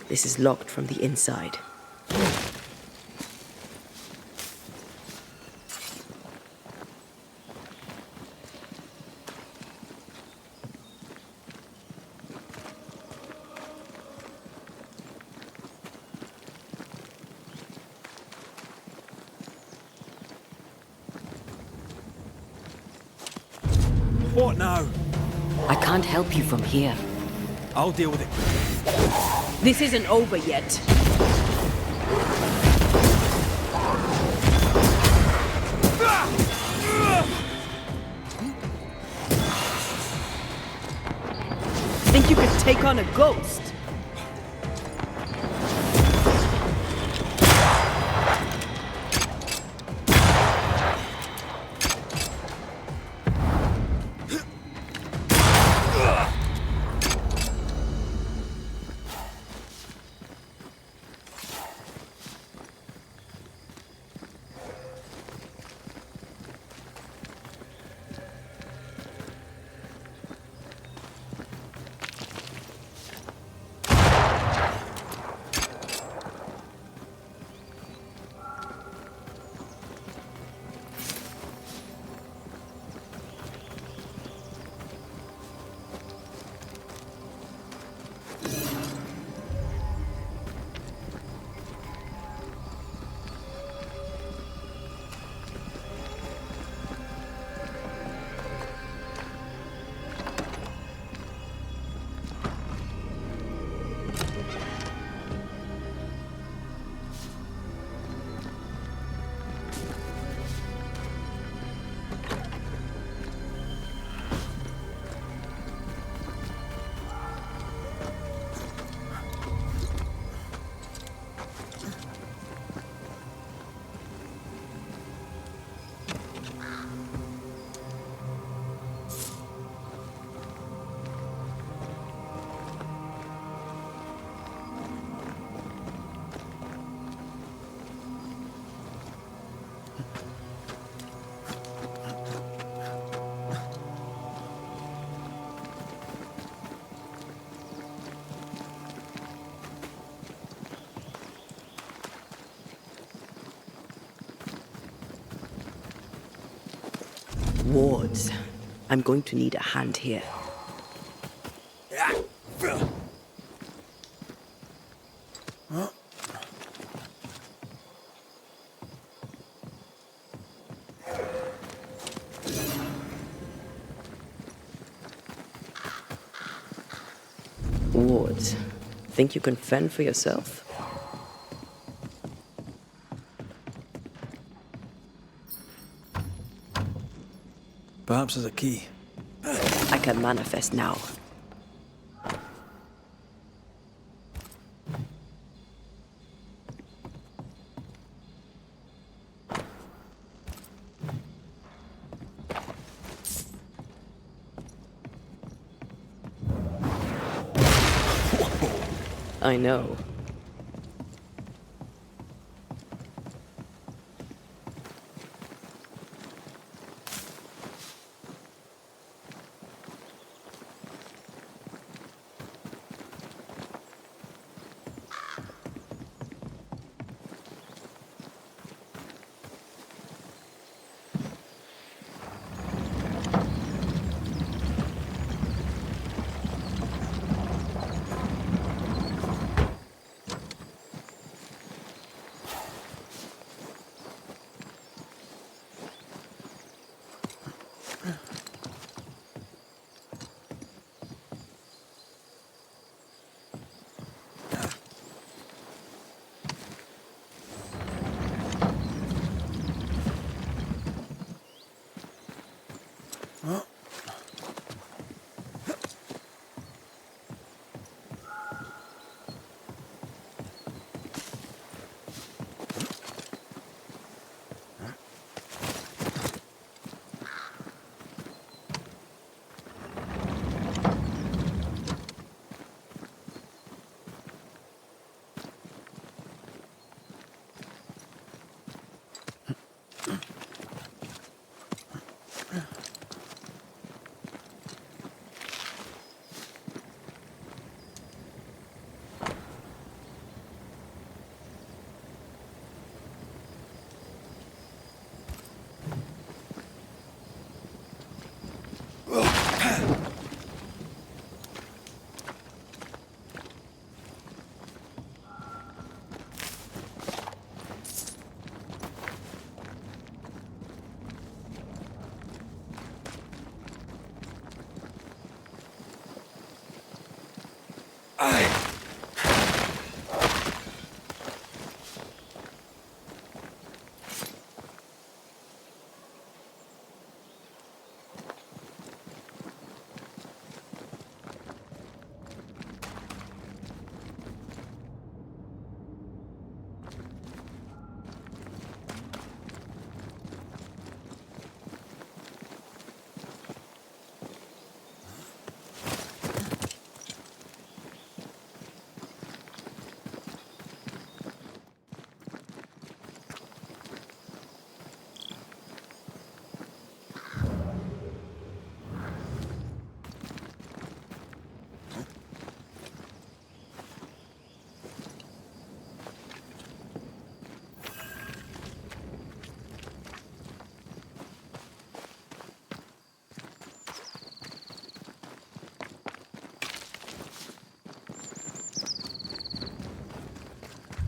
This is locked from the inside. What now? I can't help you from here. I'll deal with it. This isn't over yet. Think you could take on a ghost? Wards. I'm going to need a hand here. Wards. Think you can fend for yourself? Perhaps there's a key. I can manifest now. I know.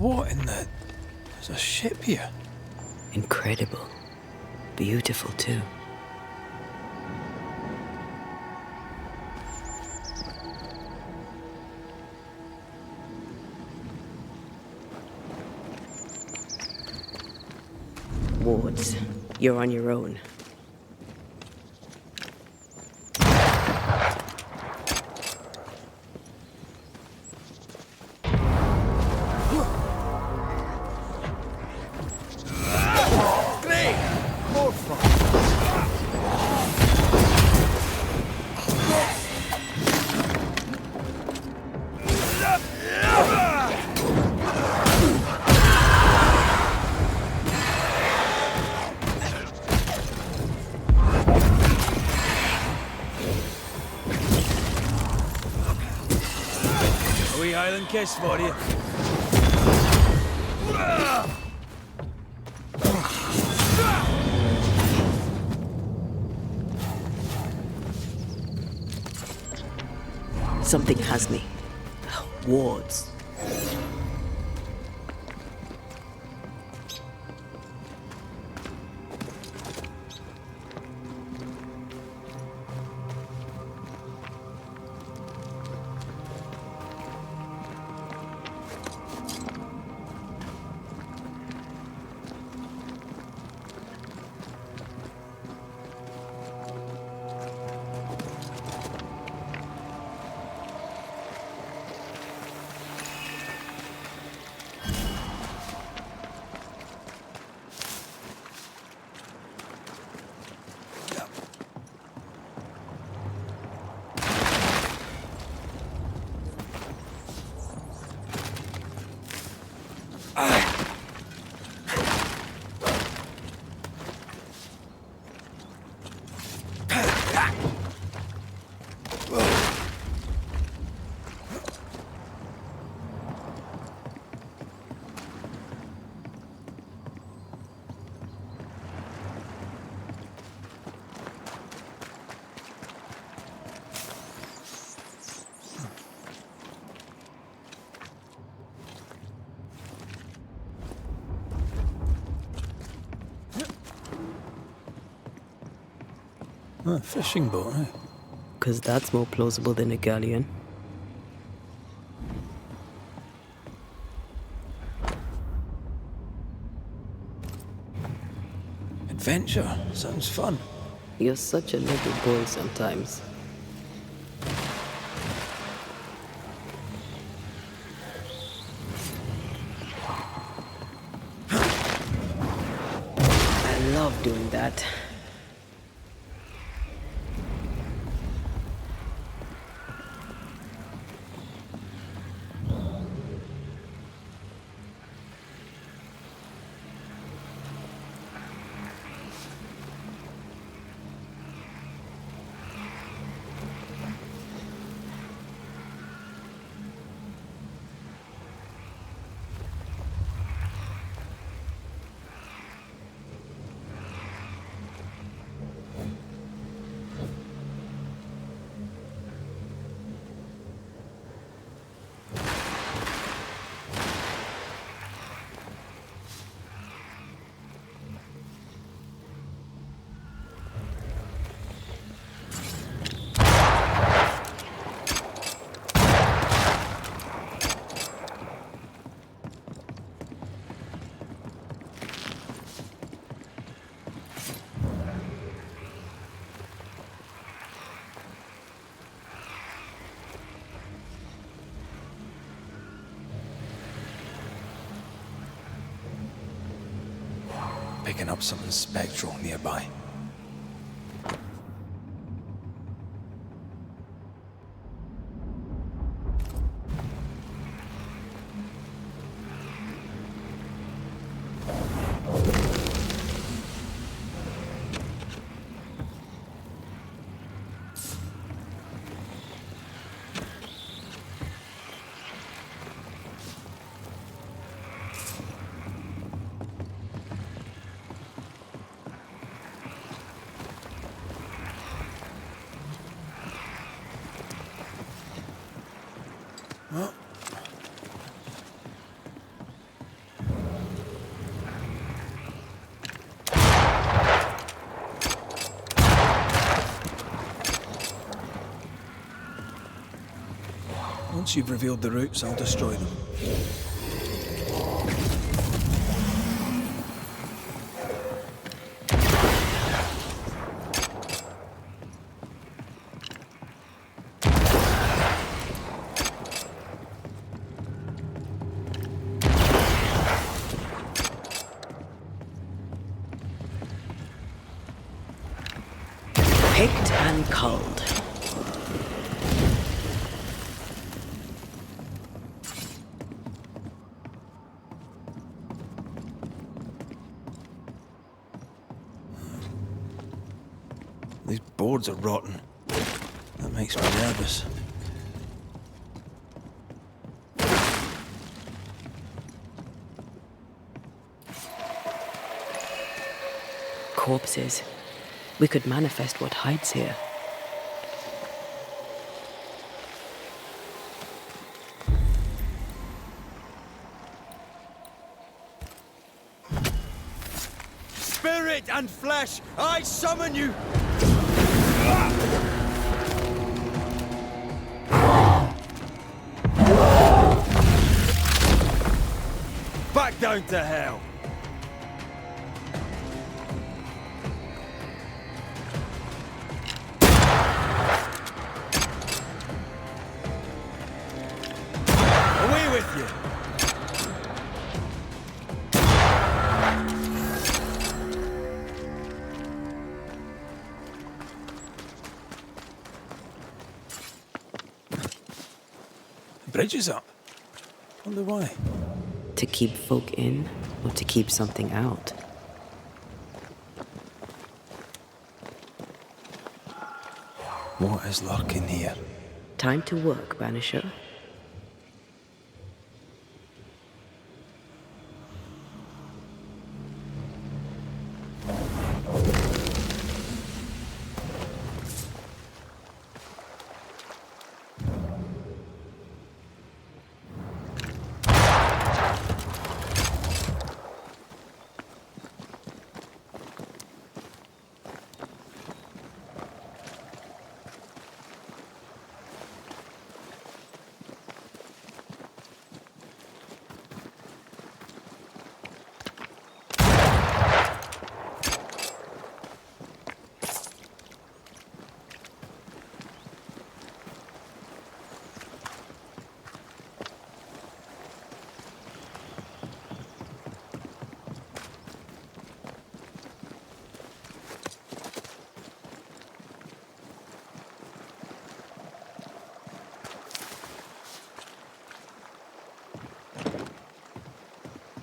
What in the... There's a ship here. Incredible. Beautiful, too. Wards, you're on your own. Island kiss for you. Something has me. Wards. A fishing boat, eh? 'Cause that's more plausible than a galleon. Adventure. Sounds fun. You're such a little boy sometimes. I love doing that. picking up something spectral nearby. Well, once you've revealed the routes, I'll destroy them. Picked and culled. These boards are rotten. That makes me nervous. Corpses. We could manifest what hides here. Spirit and flesh, I summon you! Back down to hell! Away with you! The bridge is up. Wonder why. To keep folk in, or to keep something out? What is lurking here? Time to work, Banisher.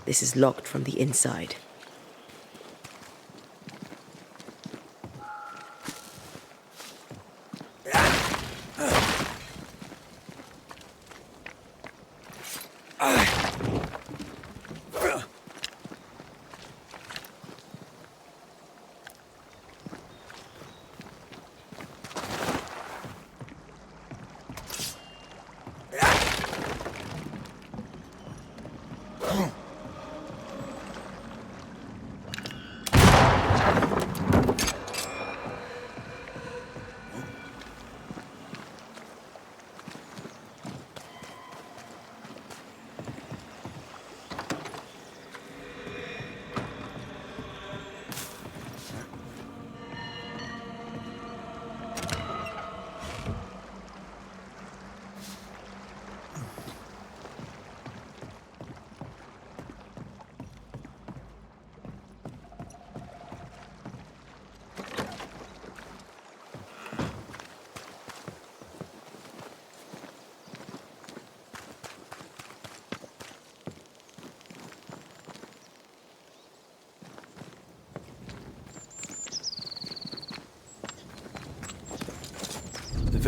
This is locked from the inside.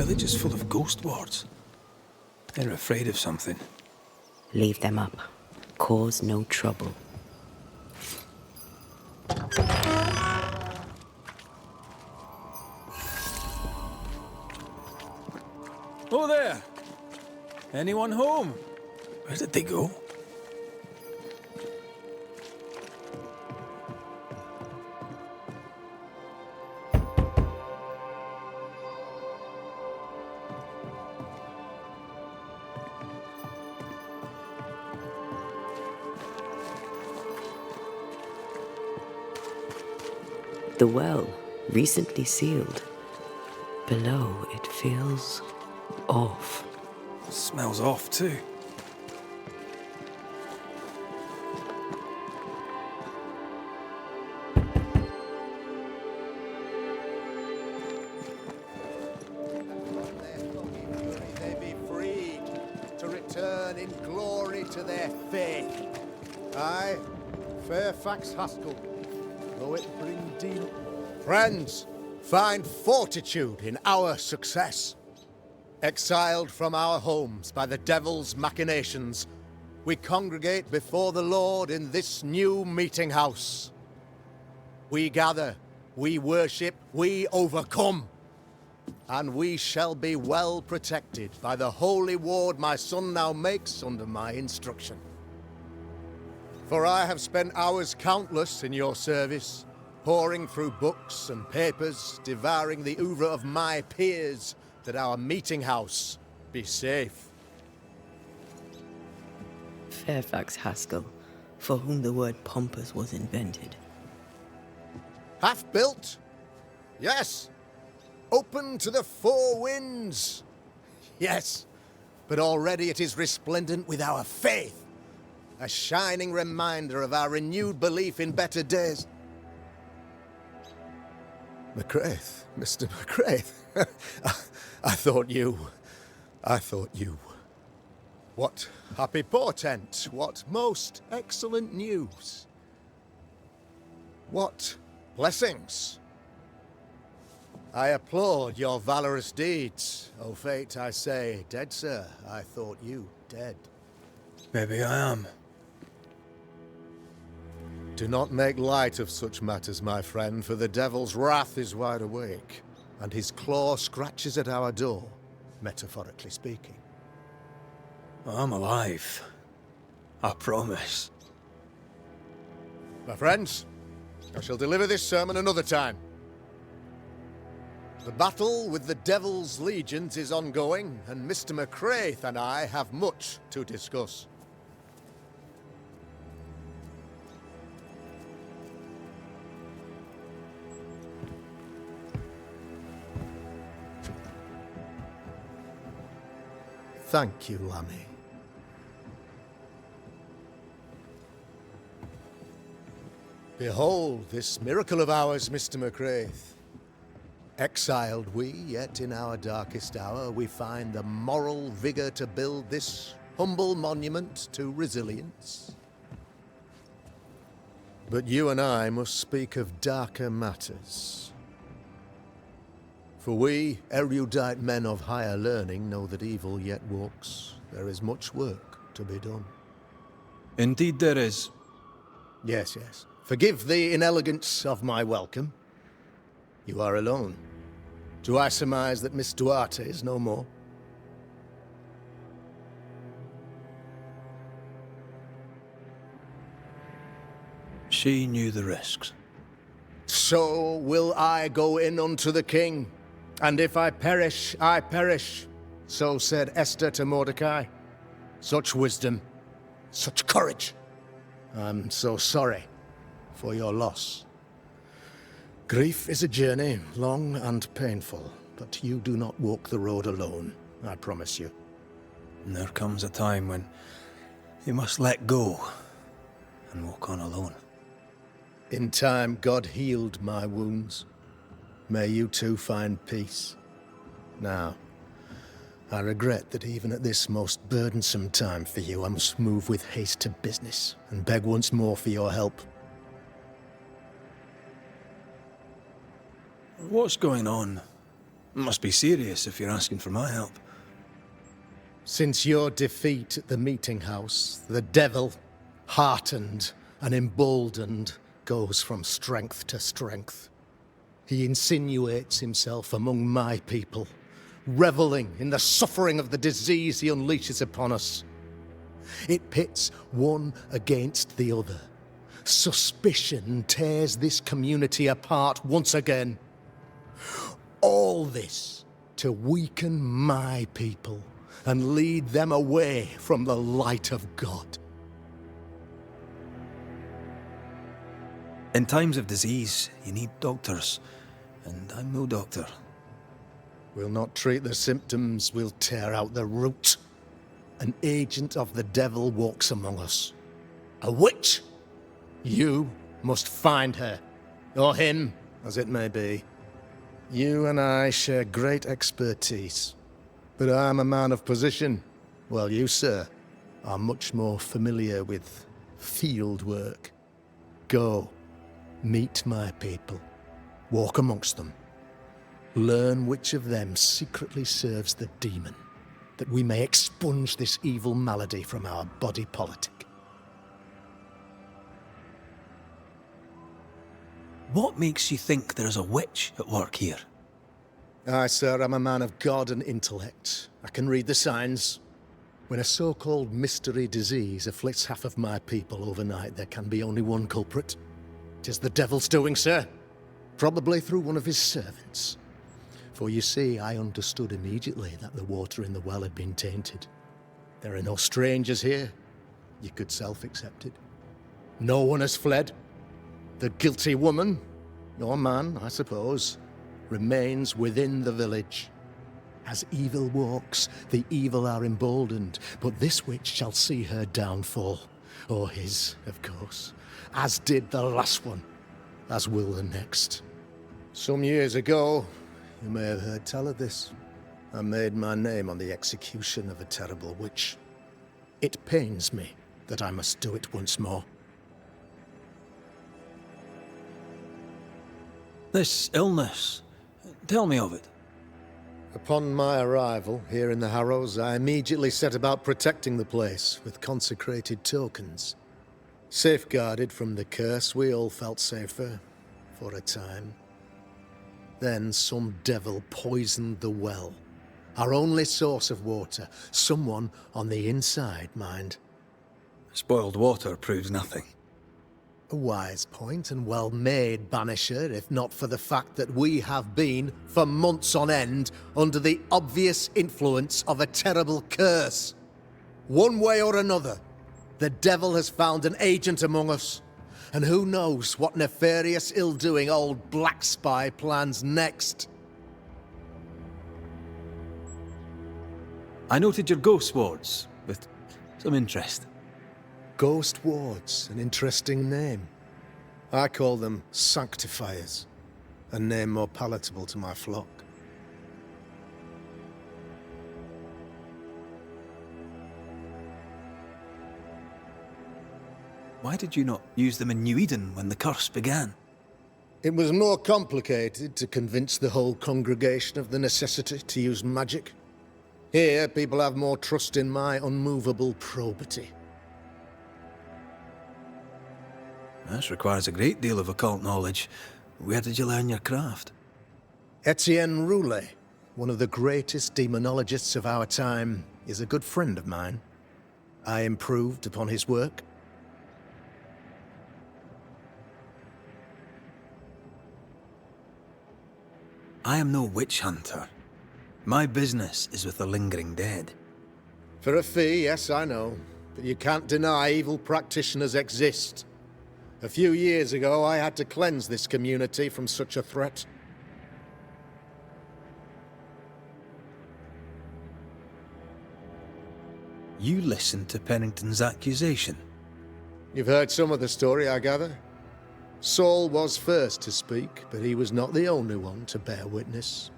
village is full of ghost wards. They're afraid of something. Leave them up. Cause no trouble. Oh there! Anyone home? Where did they go? The well, recently sealed. Below, it feels off. Smells off too. They be freed to return in glory to their faith. I, Fairfax Haskell, though it bring deep. Friends, find fortitude in our success. Exiled from our homes by the devil's machinations, we congregate before the Lord in this new meeting house. We gather, we worship, we overcome. And we shall be well protected by the holy ward my son now makes under my instruction. For I have spent hours countless in your service, poring through books and papers, devouring the oeuvre of my peers, that our meeting house be safe. Fairfax Haskell, for whom the word pompous was invented. Half-built? Yes. Open to the four winds? Yes. But already it is resplendent with our faith. A shining reminder of our renewed belief in better days. McCraith, Mr. McCraith. I thought you. What happy portent, what most excellent news. What blessings. I applaud your valorous deeds. O fate, I say, dead sir, I thought you dead. Maybe I am. Do not make light of such matters, my friend, for the devil's wrath is wide awake, and his claw scratches at our door, metaphorically speaking. I'm alive. I promise. My friends, I shall deliver this sermon another time. The battle with the devil's legions is ongoing, and Mr. McCraith and I have much to discuss. Thank you, Lammy. Behold this miracle of ours, Mr. McCraith. Exiled we, yet in our darkest hour we find the moral vigor to build this humble monument to resilience. But you and I must speak of darker matters. For we, erudite men of higher learning, know that evil yet walks. There is much work to be done. Indeed there is. Yes, yes. Forgive the inelegance of my welcome. You are alone. Do I surmise that Miss Duarte is no more? She knew the risks. So will I go in unto the king. And if I perish, I perish. So said Esther to Mordecai. Such wisdom, such courage. I'm so sorry for your loss. Grief is a journey, long and painful, but you do not walk the road alone, I promise you. And there comes a time when you must let go and walk on alone. In time, God healed my wounds. May you too find peace. Now, I regret that even at this most burdensome time for you, I must move with haste to business and beg once more for your help. What's going on? Must be serious if you're asking for my help. Since your defeat at the meeting house, the devil, heartened and emboldened, goes from strength to strength. He insinuates himself among my people, reveling in the suffering of the disease he unleashes upon us. It pits one against the other. Suspicion tears this community apart once again. All this to weaken my people and lead them away from the light of God. In times of disease, you need doctors, and I'm no doctor. We'll not treat the symptoms, we'll tear out the root. An agent of the devil walks among us. A witch! You must find her, or him, as it may be. You and I share great expertise, but I'm a man of position, while you, sir, are much more familiar with field work. Go, meet my people, walk amongst them, learn which of them secretly serves the demon, that we may expunge this evil malady from our body politic. What makes you think there's a witch at work here? Aye, sir, I'm a man of God and intellect. I can read the signs. When a so-called mystery disease afflicts half of my people overnight, there can be only one culprit. 'Tis the devil's doing, sir. Probably through one of his servants. For you see, I understood immediately that the water in the well had been tainted. There are no strangers here. You could self-accept it. No one has fled. The guilty woman, or man, I suppose, remains within the village. As evil walks, the evil are emboldened, but this witch shall see her downfall. Or his, of course. As did the last one, as will the next. Some years ago, you may have heard tell of this. I made my name on the execution of a terrible witch. It pains me that I must do it once more. This illness, tell me of it. Upon my arrival here in the Harrows, I immediately set about protecting the place with consecrated tokens. Safeguarded from the curse, we all felt safer, for a time. Then some devil poisoned the well, our only source of water. Someone on the inside, mind. Spoiled water proves nothing. A wise point and well made, Banisher, if not for the fact that we have been, for months on end, under the obvious influence of a terrible curse. One way or another, the devil has found an agent among us, and who knows what nefarious ill-doing old Black Spy plans next. I noted your ghost wards with some interest. Ghost wards, an interesting name. I call them sanctifiers, a name more palatable to my flock. Why did you not use them in New Eden when the curse began? It was more complicated to convince the whole congregation of the necessity to use magic. Here, people have more trust in my unmovable probity. This requires a great deal of occult knowledge. Where did you learn your craft? Etienne Roulet, one of the greatest demonologists of our time, is a good friend of mine. I improved upon his work. I am no witch hunter. My business is with the lingering dead. For a fee, yes, I know. But you can't deny evil practitioners exist. A few years ago, I had to cleanse this community from such a threat. You listened to Pennington's accusation. You've heard some of the story, I gather. Saul was first to speak, but he was not the only one to bear witness.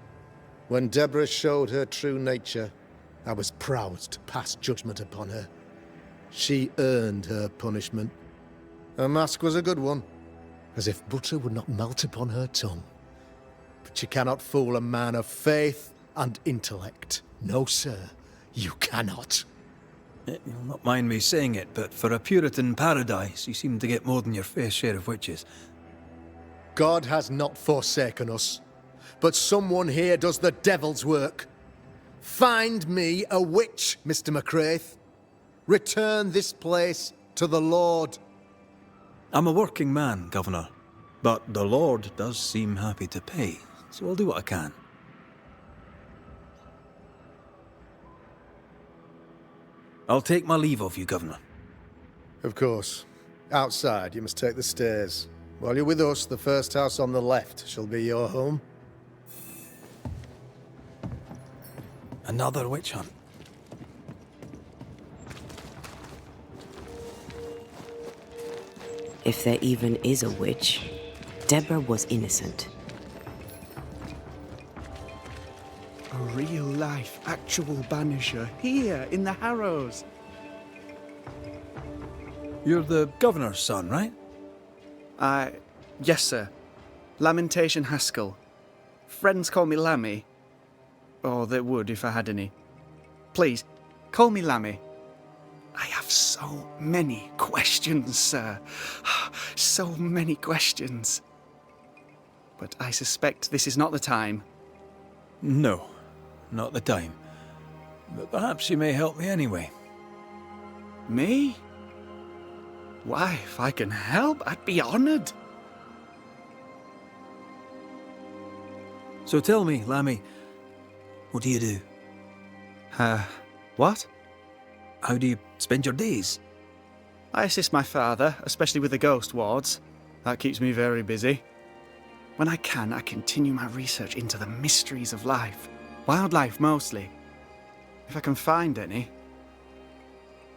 When Deborah showed her true nature, I was proud to pass judgment upon her. She earned her punishment. Her mask was a good one, as if butter would not melt upon her tongue. But you cannot fool a man of faith and intellect. No, sir, you cannot. You'll not mind me saying it, but for a Puritan paradise, you seem to get more than your fair share of witches. God has not forsaken us, but someone here does the devil's work. Find me a witch, Mr. McCraith. Return this place to the Lord. I'm a working man, Governor, but the Lord does seem happy to pay, so I'll do what I can. I'll take my leave of you, Governor. Of course. Outside, you must take the stairs. While you're with us, the first house on the left shall be your home. Another witch hunt. If there even is a witch, Deborah was innocent. A real-life, actual Banisher here in the Harrows. You're the Governor's son, right? Yes, sir. Lamentation Haskell. Friends call me Lammy. Or they would if I had any. Please, call me Lammy. I have so many questions, sir. So many questions. But I suspect this is not the time. No, not the time. But perhaps you may help me anyway. Me? Why, if I can help, I'd be honoured. So tell me, Lammy, what do you do? What? How do you spend your days? I assist my father, especially with the ghost wards. That keeps me very busy. When I can, I continue my research into the mysteries of life. Wildlife, mostly. If I can find any.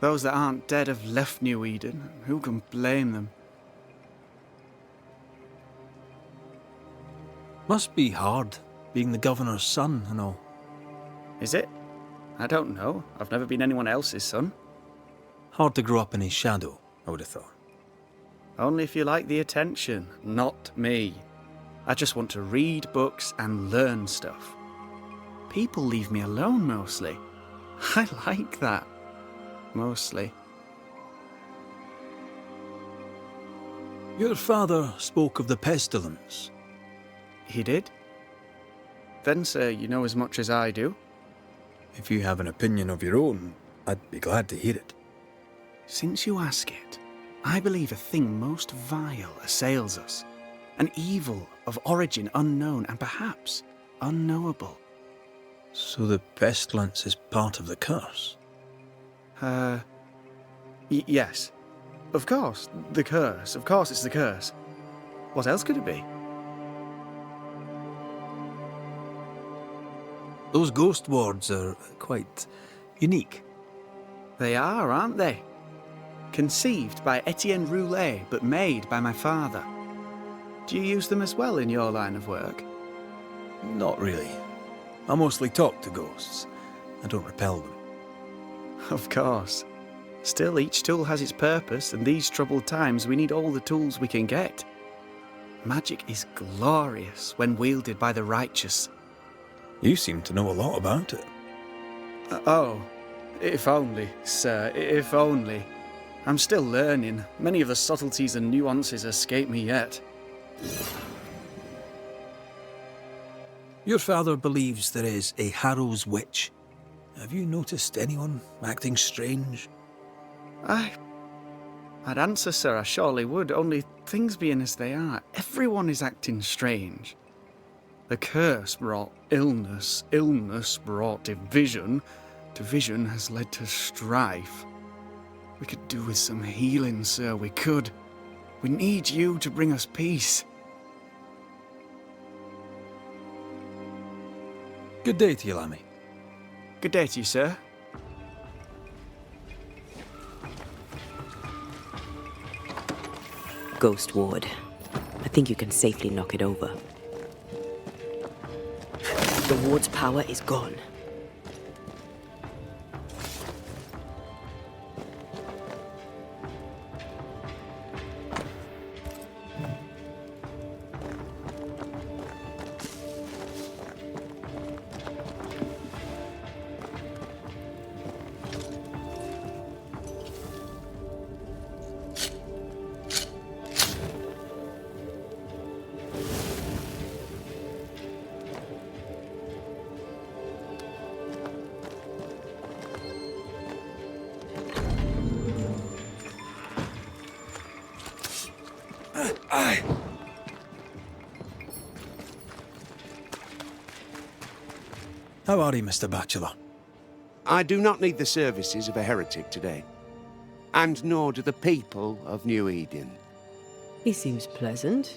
Those that aren't dead have left New Eden. Who can blame them? Must be hard, being the Governor's son and all. Is it? I don't know. I've never been anyone else's son. Hard to grow up in his shadow, I would have thought. Only if you like the attention, not me. I just want to read books and learn stuff. People leave me alone mostly. I like that. Mostly. Your father spoke of the pestilence. He did? Then, sir, you know as much as I do. If you have an opinion of your own, I'd be glad to hear it. Since you ask it, I believe a thing most vile assails us. An evil of origin unknown and perhaps unknowable. So the pestilence is part of the curse? Yes. Of course, the curse. Of course it's the curse. What else could it be? Those ghost wards are quite unique. They are, aren't they? Conceived by Etienne Roulet, but made by my father. Do you use them as well in your line of work? Not really. I mostly talk to ghosts. I don't repel them. Of course. Still, each tool has its purpose, and these troubled times we need all the tools we can get. Magic is glorious when wielded by the righteous. You seem to know a lot about it. Oh, if only, sir, if only. I'm still learning. Many of the subtleties and nuances escape me yet. Your father believes there is a Harrow's witch. Have you noticed anyone acting strange? I'd answer, sir, I surely would, only things being as they are, everyone is acting strange. The curse brought illness, illness brought division, division has led to strife. We could do with some healing, sir, we could. We need you to bring us peace. Good day to you, Lammy. Good day to you, sir. Ghost Ward. I think you can safely knock it over. The ward's power is gone. Aye. How are you, Mr. Bachelor? I do not need the services of a heretic today. And nor do the people of New Eden. He seems pleasant.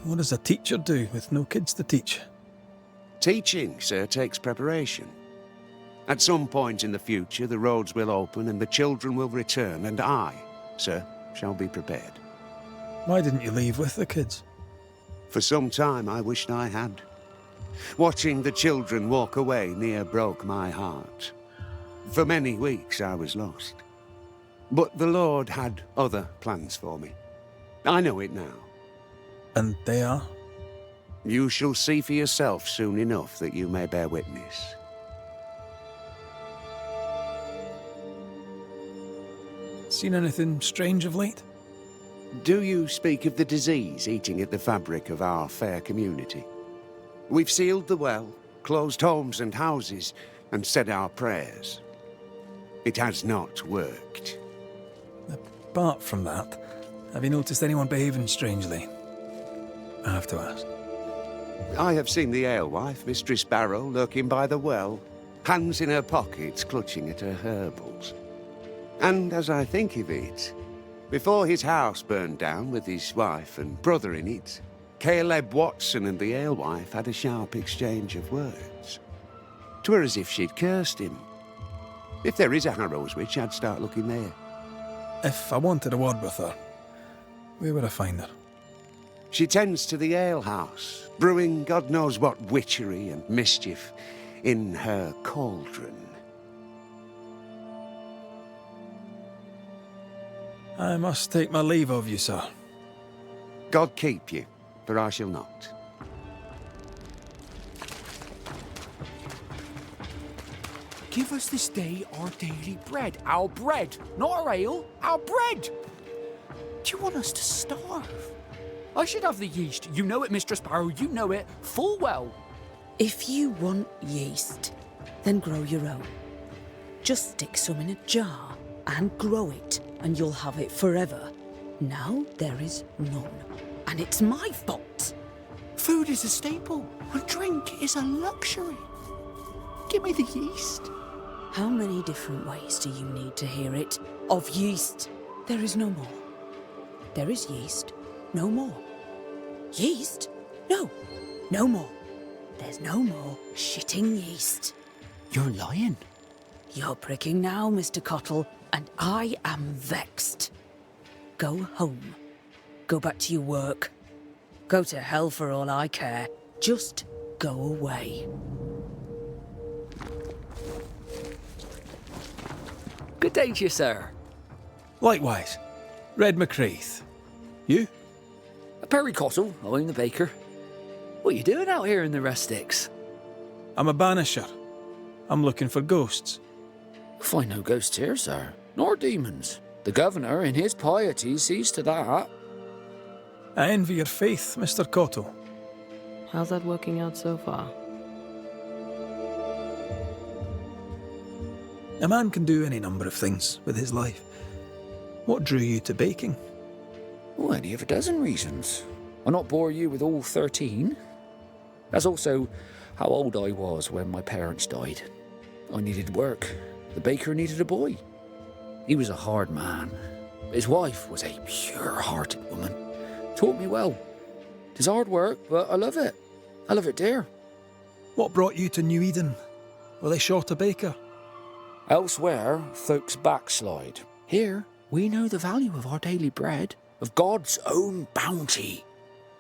What does a teacher do with no kids to teach? Teaching, sir, takes preparation. At some point in the future, the roads will open and the children will return, and I, sir, shall be prepared. Why didn't you leave with the kids? For some time, I wished I had. Watching the children walk away near broke my heart. For many weeks, I was lost. But the Lord had other plans for me. I know it now. And they are? You shall see for yourself soon enough that you may bear witness. Seen anything strange of late? Do you speak of the disease eating at the fabric of our fair community? We've sealed the well, closed homes and houses, and said our prayers. It has not worked. Apart from that, have you noticed anyone behaving strangely? I have to ask. I have seen the alewife, Mistress Barrow, lurking by the well, hands in her pockets, clutching at her herbals. And as I think of it, before his house burned down with his wife and brother in it, Caleb Watson and the alewife had a sharp exchange of words. 'Twere as if she'd cursed him. If there is a Harrow's witch, I'd start looking there. If I wanted a word with her, where would I find her? She tends to the alehouse, brewing God knows what witchery and mischief in her cauldron. I must take my leave of you, sir. God keep you, for I shall not. Give us this day our daily bread. Our bread, not our ale, our bread. Do you want us to starve? I should have the yeast. You know it, Mistress Barrow, you know it full well. If you want yeast, then grow your own. Just stick some in a jar and grow it, and you'll have it forever. Now there is none, and it's my fault. Food is a staple, and drink is a luxury. Give me the yeast. How many different ways do you need to hear it? Of yeast, there is no more. There is yeast, no more. Yeast? No, no more. There's no more shitting yeast. You're lying. You're pricking now, Mr. Cottle, and I am vexed. Go home. Go back to your work. Go to hell for all I care. Just go away. Good day to you, sir. Likewise. Red McCraith. You? Perry Cottle, I'm the baker. What are you doing out here in the rustics? I'm a banisher. I'm looking for ghosts. Find no ghosts here, sir, nor demons. The governor, in his piety, sees to that. I envy your faith, Mr. Cottle. How's that working out so far? A man can do any number of things with his life. What drew you to baking? Oh, any of a dozen reasons. I'll not bore you with all 13. That's also how old I was when my parents died. I needed work. The baker needed a boy. He was a hard man. His wife was a pure-hearted woman. Taught me well. It is hard work, but I love it. I love it dear. What brought you to New Eden? Were they short a baker? Elsewhere, folks backslide. Here, we know the value of our daily bread, of God's own bounty.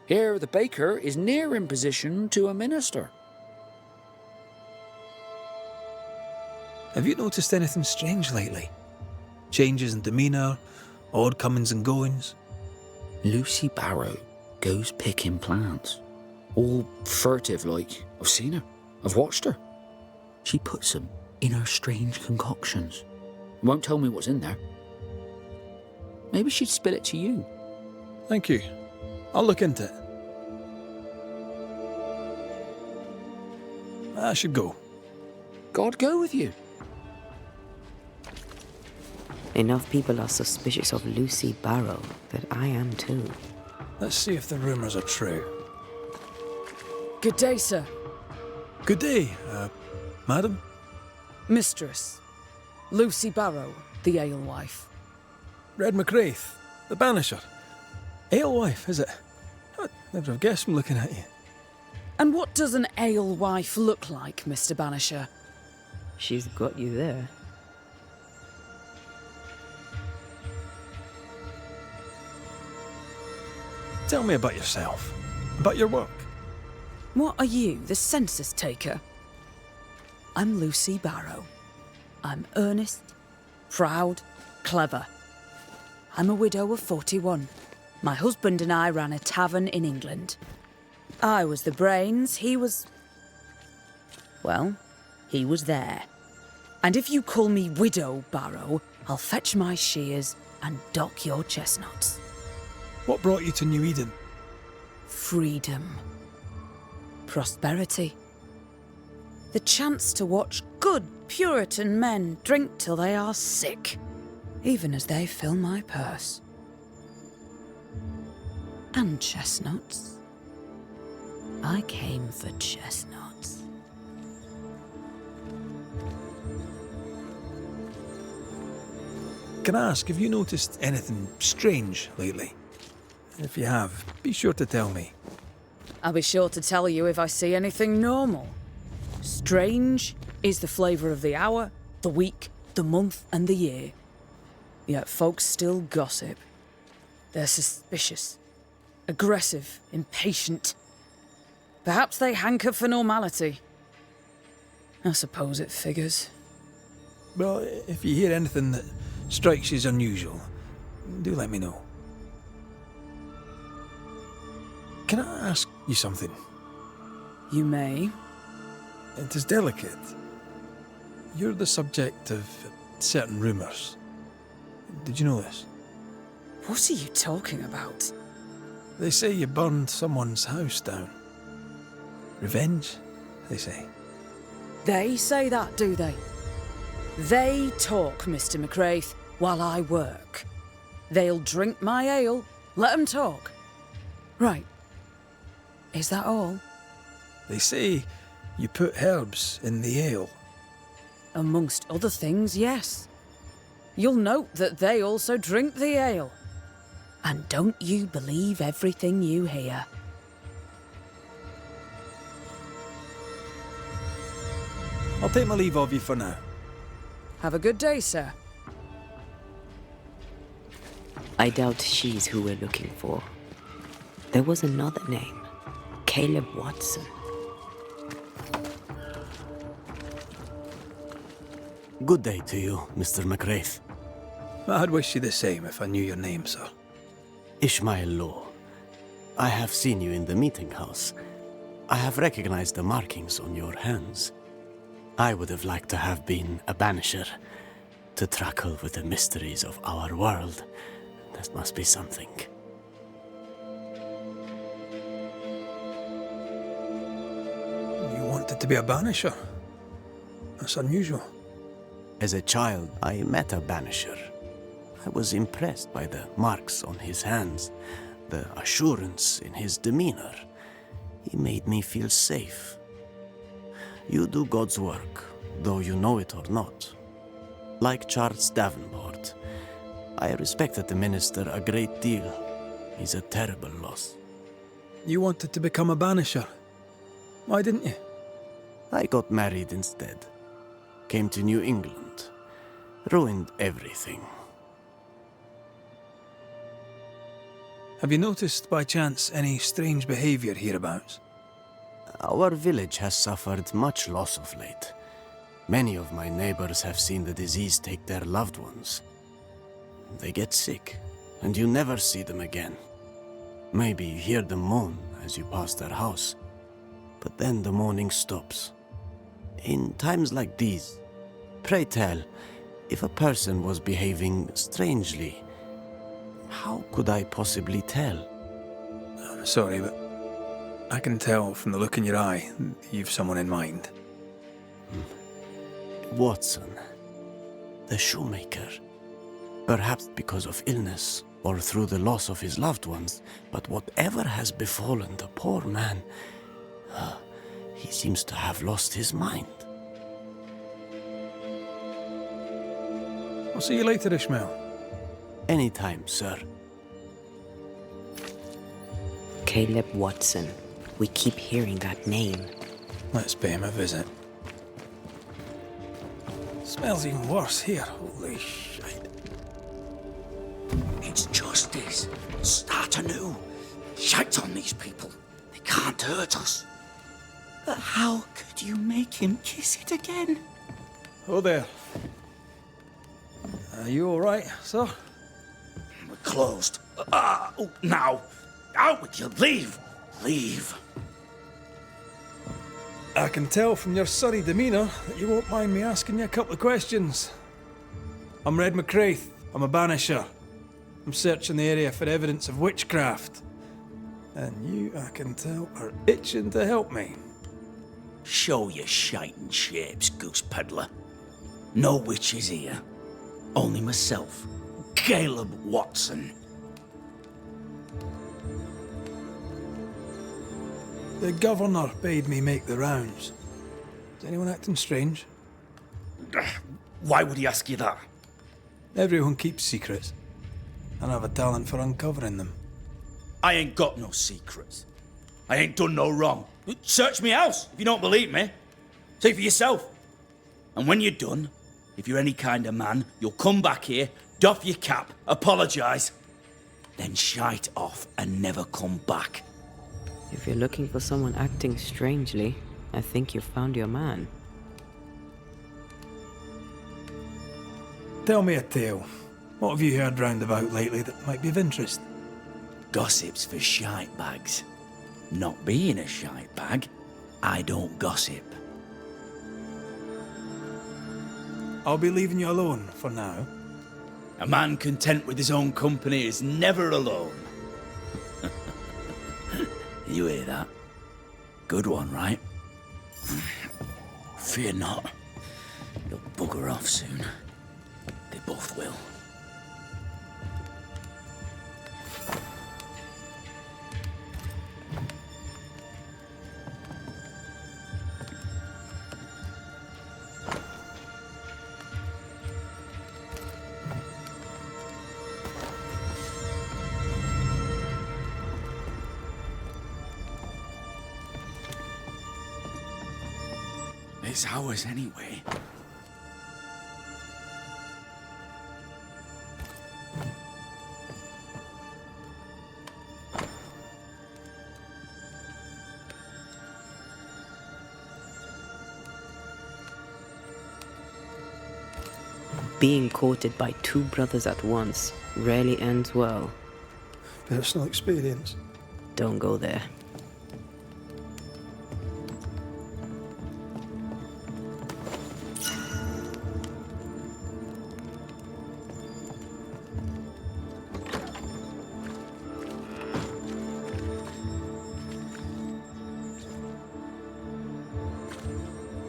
Here, the baker is near in position to a minister. Have you noticed anything strange lately? Changes in demeanour, odd comings and goings? Lucy Barrow goes picking plants. All furtive like. I've seen her. I've watched her. She puts them in her strange concoctions. Won't tell me what's in there. Maybe she'd spill it to you. Thank you. I'll look into it. I should go. God go with you. Enough people are suspicious of Lucy Barrow that I am too. Let's see if the rumours are true. Good day, sir. Good day, madam. Mistress. Lucy Barrow, the alewife. Red McWraith, the Banisher. Alewife, is it? I'd never have guessed from looking at you. And what does an alewife look like, Mr. Banisher? She's got you there. Tell me about yourself, about your work. What are you, the census taker? I'm Lucy Barrow. I'm earnest, proud, clever. I'm a widow of 41. My husband and I ran a tavern in England. I was the brains, he was... well, he was there. And if you call me Widow Barrow, I'll fetch my shears and dock your chestnuts. What brought you to New Eden? Freedom. Prosperity. The chance to watch good Puritan men drink till they are sick, even as they fill my purse. And chestnuts. I came for chestnuts. Can I ask, have you noticed anything strange lately? If you have, be sure to tell me. I'll be sure to tell you if I see anything normal. Strange is the flavour of the hour, the week, the month, and the year. Yet folks still gossip. They're suspicious, aggressive, impatient. Perhaps they hanker for normality. I suppose it figures. Well, if you hear anything that strikes you as unusual, do let me know. Can I ask you something? You may. It is delicate. You're the subject of certain rumours. Did you know this? What are you talking about? They say you burned someone's house down. Revenge, they say. They say that, do they? They talk, Mr. McWraith, while I work. They'll drink my ale, let 'em talk. Right. Is that all? They say you put herbs in the ale. Amongst other things, yes. You'll note that they also drink the ale. And don't you believe everything you hear. I'll take my leave of you for now. Have a good day, sir. I doubt she's who we're looking for. There was another name. Caleb Watson. Good day to you, Mr. McWraith. I'd wish you the same if I knew your name, sir. Ishmael Law. I have seen you in the meeting house. I have recognized the markings on your hands. I would have liked to have been a banisher, to tackle with the mysteries of our world. That must be something. You wanted to be a banisher? That's unusual. As a child, I met a banisher. I was impressed by the marks on his hands, the assurance in his demeanor. He made me feel safe. You do God's work, though you know it or not. Like Charles Davenport, I respected the minister a great deal. He's a terrible loss. You wanted to become a banisher. Why didn't you? I got married instead. Came to New England. Ruined everything. Have you noticed by chance any strange behaviour hereabouts? Our village has suffered much loss of late. Many of my neighbors have seen the disease take their loved ones. They get sick, and you never see them again. Maybe you hear them moan as you pass their house, but then the moaning stops. In times like these, pray tell, if a person was behaving strangely, how could I possibly tell? I'm sorry, but I can tell from the look in your eye that you've someone in mind. Watson, the shoemaker. Perhaps because of illness or through the loss of his loved ones, but whatever has befallen the poor man, he seems to have lost his mind. I'll see you later, Ishmael. Anytime, sir. Caleb Watson. We keep hearing that name. Let's pay him a visit. Smells even worse here. Holy shit. It's justice. Start anew. Shite on these people. They can't hurt us. But how could you make him kiss it again? Oh there. Are you alright, sir? We're closed. Now. Out with you. Leave. Leave. I can tell from your surly demeanour that you won't mind me asking you a couple of questions. I'm Red McCraith. I'm a Banisher. I'm searching the area for evidence of witchcraft. And you, I can tell, are itching to help me. Show your shiting shapes, goose peddler. No witches here. Only myself, Caleb Watson. The governor bade me make the rounds. Is anyone acting strange? Why would he ask you that? Everyone keeps secrets, and I have a talent for uncovering them. I ain't got no secrets. I ain't done no wrong. Search me house if you don't believe me. See for yourself. And when you're done, if you're any kind of man, you'll come back here, doff your cap, apologise, then shite off and never come back. If you're looking for someone acting strangely, I think you've found your man. Tell me a tale. What have you heard round about lately that might be of interest? Gossip's for shite bags. Not being a shite bag, I don't gossip. I'll be leaving you alone for now. A man content with his own company is never alone. You hear that? Good one, right? Fear not. You'll bugger off soon. They both will. It's ours anyway. Being courted by two brothers at once rarely ends well. Personal experience. Don't go there.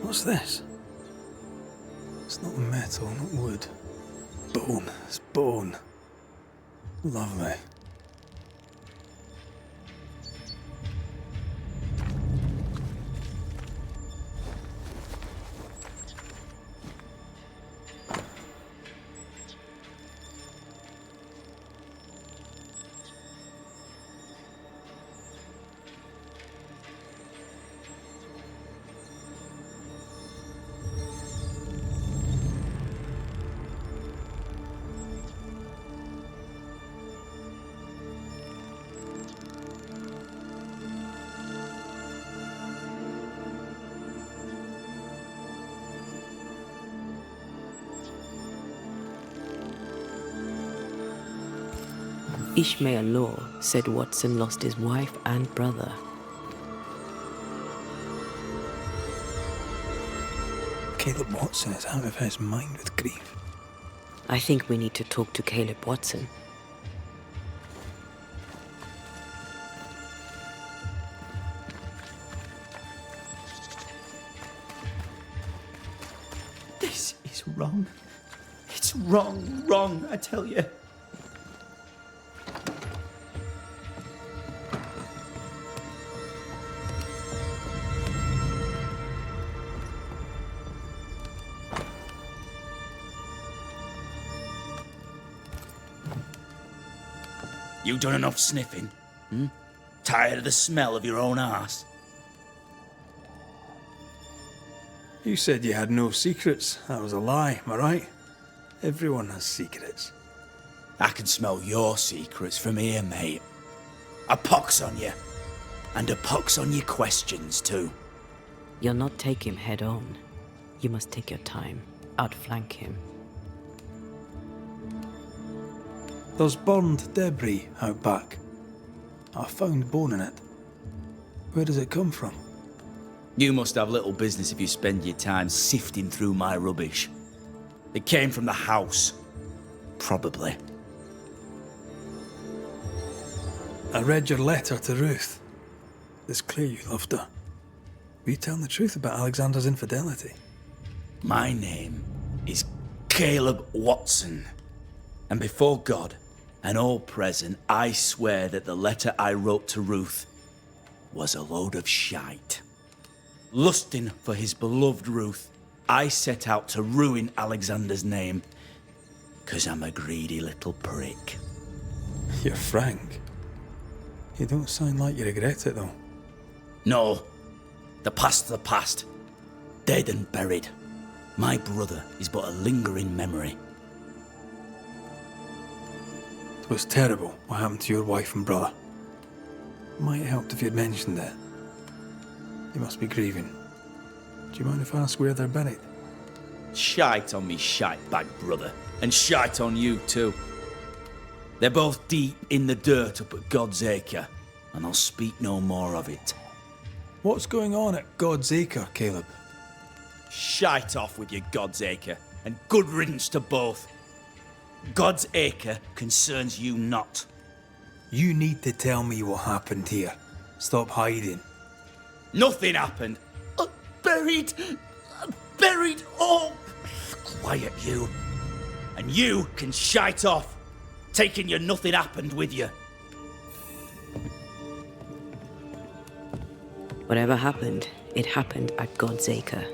What's this? It's not metal, not wood. Bone. It's bone. Lovely. Ishmael Law said Watson lost his wife and brother. Caleb Watson is out of his mind with grief. I think we need to talk to Caleb Watson. This is wrong. It's It's wrong, I tell you. You done enough sniffing? Tired of the smell of your own arse? You said you had no secrets. That was a lie, am I right? Everyone has secrets. I can smell your secrets from here, mate. A pox on you. And a pox on your questions, too. You'll not take him head on. You must take your time, outflank him. There's burned debris out back. I found bone in it. Where does it come from? You must have little business if you spend your time sifting through my rubbish. It came from the house. Probably. I read your letter to Ruth. It's clear you loved her. Were you telling the truth about Alexander's infidelity? My name is Caleb Watson. And before God and all present, I swear that the letter I wrote to Ruth was a load of shite. Lusting for his beloved Ruth, I set out to ruin Alexander's name, 'cause I'm a greedy little prick. You're frank. You don't sound like you regret it, though. No, the past's the past. Dead and buried. My brother is but a lingering memory. It was terrible what happened to your wife and brother. Might have helped if you'd mentioned it. You must be grieving. Do you mind if I ask where they're buried? Shite on me shite bag brother, and shite on you too. They're both deep in the dirt up at God's Acre, and I'll speak no more of it. What's going on at God's Acre, Caleb? Shite off with your God's Acre, and good riddance to both. God's Acre concerns you not. You need to tell me what happened here. Stop hiding. Nothing happened. Buried. Oh, quiet you. And you can shite off, taking your nothing happened with you. Whatever happened, it happened at God's Acre.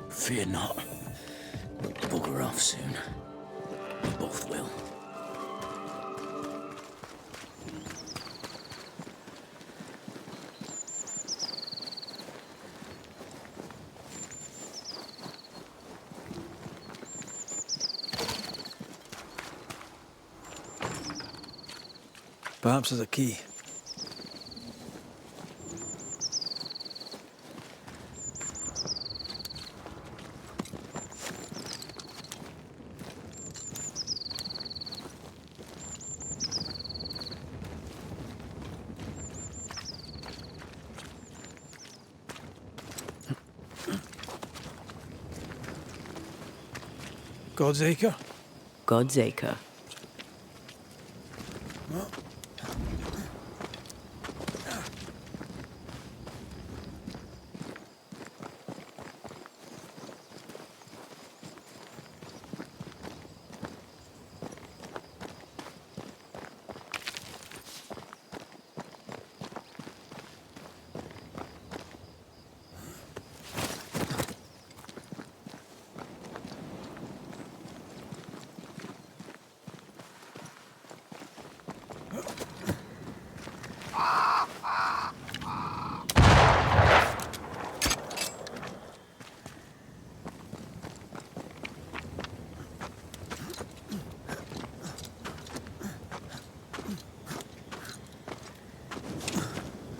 Fear not. We'll bugger off soon. We both will. Perhaps there's a key. God's Acre? God's Acre.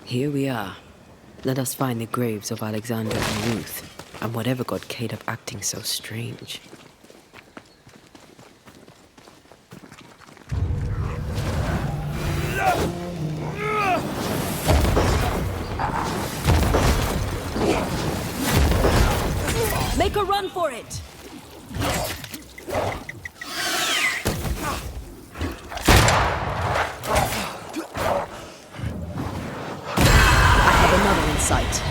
Here we are. Let us find the graves of Alexander and Ruth, and whatever got Caleb acting so strange. Make a run for it! I have another in sight.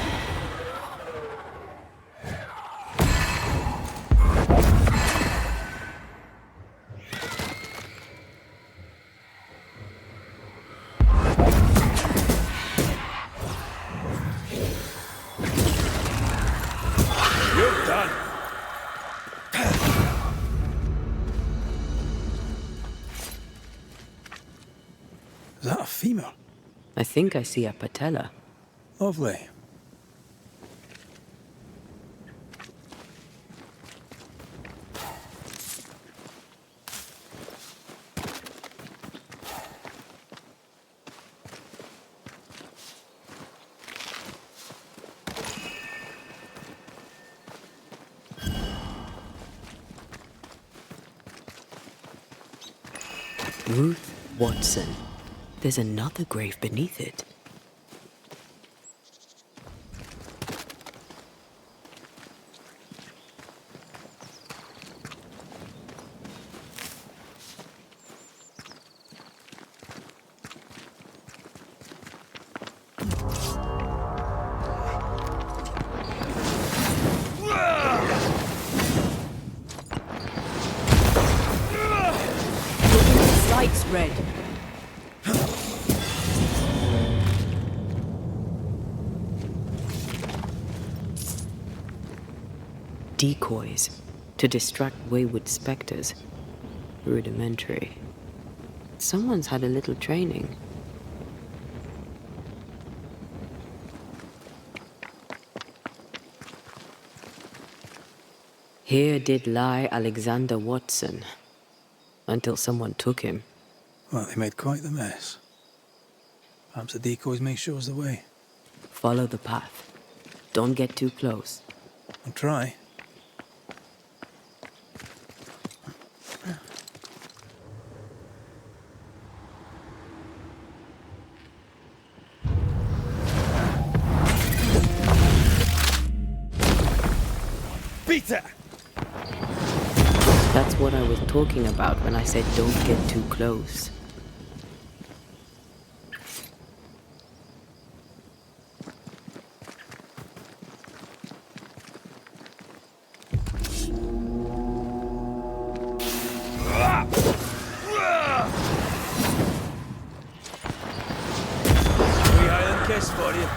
Is that a femur? I think I see a patella. Lovely. Ruth Watson. There's another grave beneath it. Lights red. Decoys to distract wayward specters. Rudimentary. Someone's had a little training. Here did lie Alexander Watson, until someone took him. Well, they made quite the mess. Perhaps the decoys may show us the way. Follow the path. Don't get too close. I'll try. Peter! That's what I was talking about when I said don't get too close. Wee Highland kiss for you.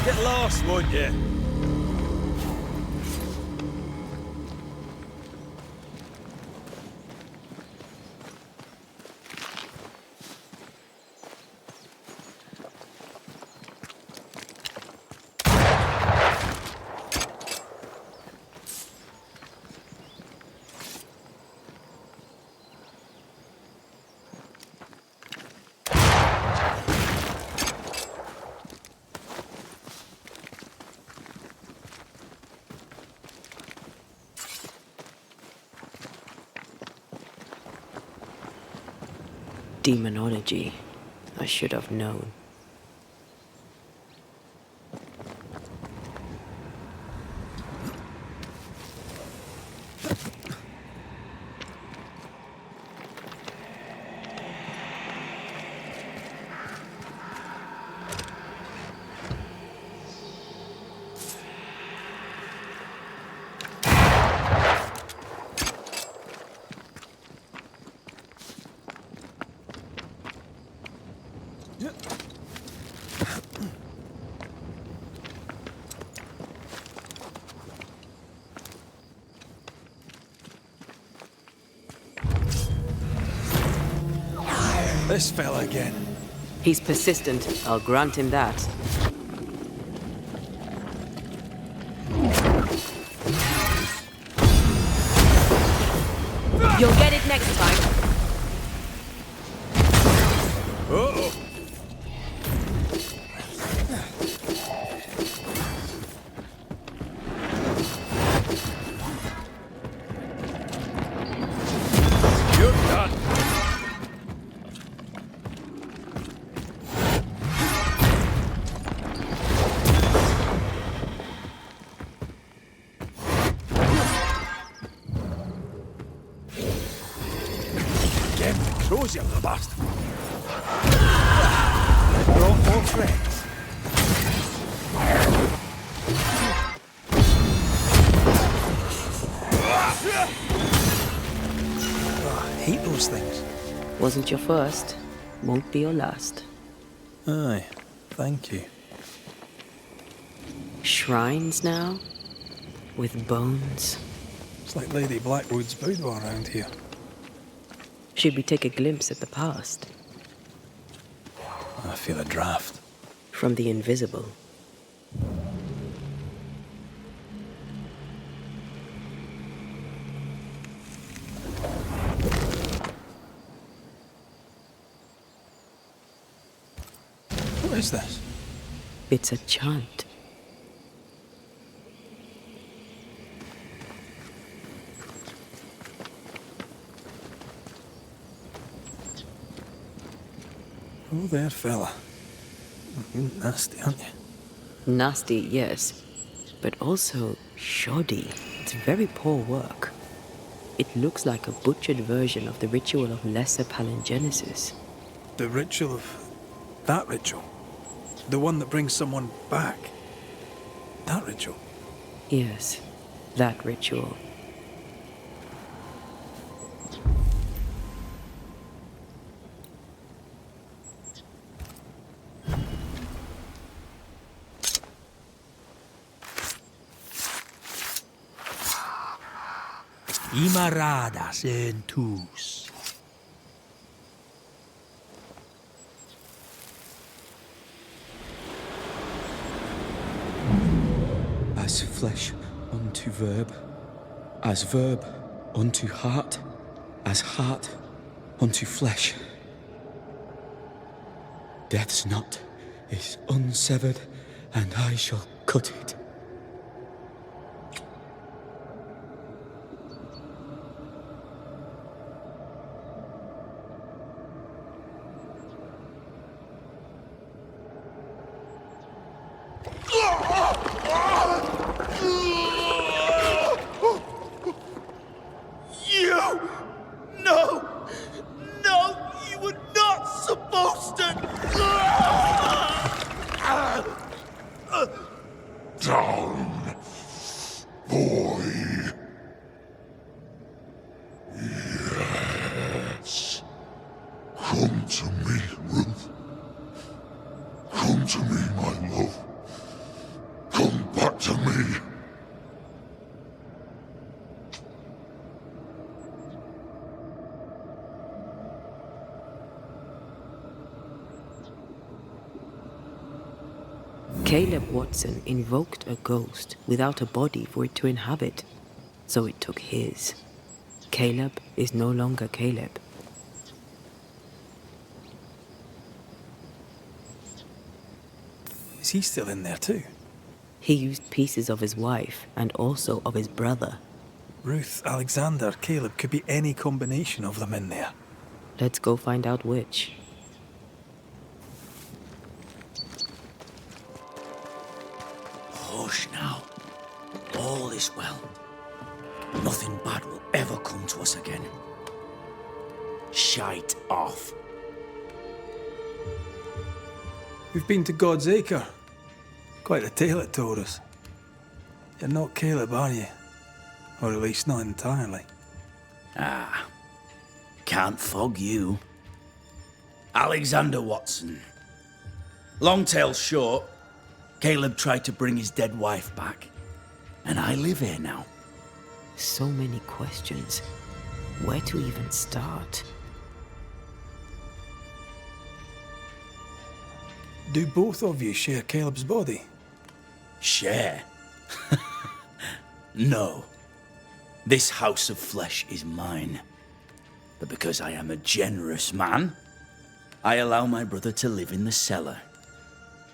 Get lost, won't you? Demonology. I should have known. This fella again. He's persistent, I'll grant him that. You'll get it next time. Uh-oh. You're done. Shows you, bastard. Brought more friends. Oh, I hate those things. Wasn't your first, won't be your last. Aye, thank you. Shrines now? With bones? It's like Lady Blackwood's boudoir around here. Should we take a glimpse at the past? I feel a draft. From the invisible. What is this? It's a chant. Oh, there, fella. You're nasty, aren't you? Nasty, yes. But also shoddy. It's very poor work. It looks like a butchered version of the ritual of Lesser Palingenesis. The ritual of... that ritual? The one that brings someone back? That ritual? Yes, that ritual. Imaradas en tus. As flesh unto verb, as verb unto heart, as heart unto flesh. Death's knot is unsevered, and I shall cut it. Caleb Watson invoked a ghost without a body for it to inhabit, so it took his. Caleb is no longer Caleb. Is he still in there too? He used pieces of his wife and also of his brother. Ruth, Alexander, Caleb, could be any combination of them in there. Let's go find out which. Hush now. All is well. Nothing bad will ever come to us again. Shite off. We've been to God's Acre. Quite a tale it told us. You're not Caleb, are you? Or at least not entirely. Ah. Can't fog you. Alexander Watson. Long tale short, Caleb tried to bring his dead wife back. And I live here now. So many questions. Where to even start? Do both of you share Caleb's body? Share? No. This house of flesh is mine. But because I am a generous man, I allow my brother to live in the cellar.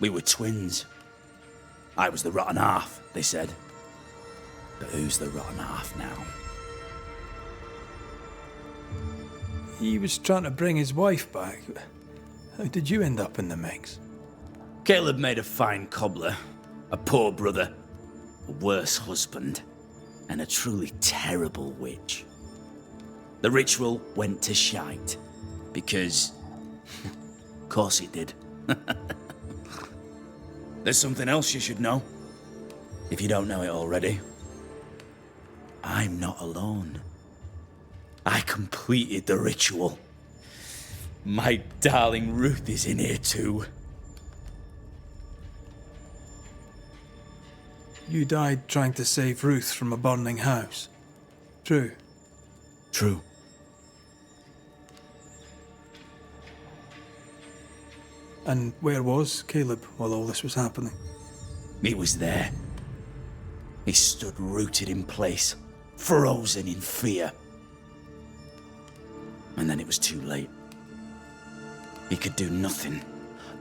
We were twins. I was the rotten half, they said. But who's the rotten half now? He was trying to bring his wife back. How did you end up in the mix? Caleb made a fine cobbler, a poor brother, a worse husband, and a truly terrible witch. The ritual went to shite, Because, of course it did. There's something else you should know, if you don't know it already. I'm not alone. I completed the ritual. My darling Ruth is in here too. You died trying to save Ruth from a burning house. True. True. And where was Caleb while all this was happening? He was there. He stood rooted in place, frozen in fear. And then it was too late. He could do nothing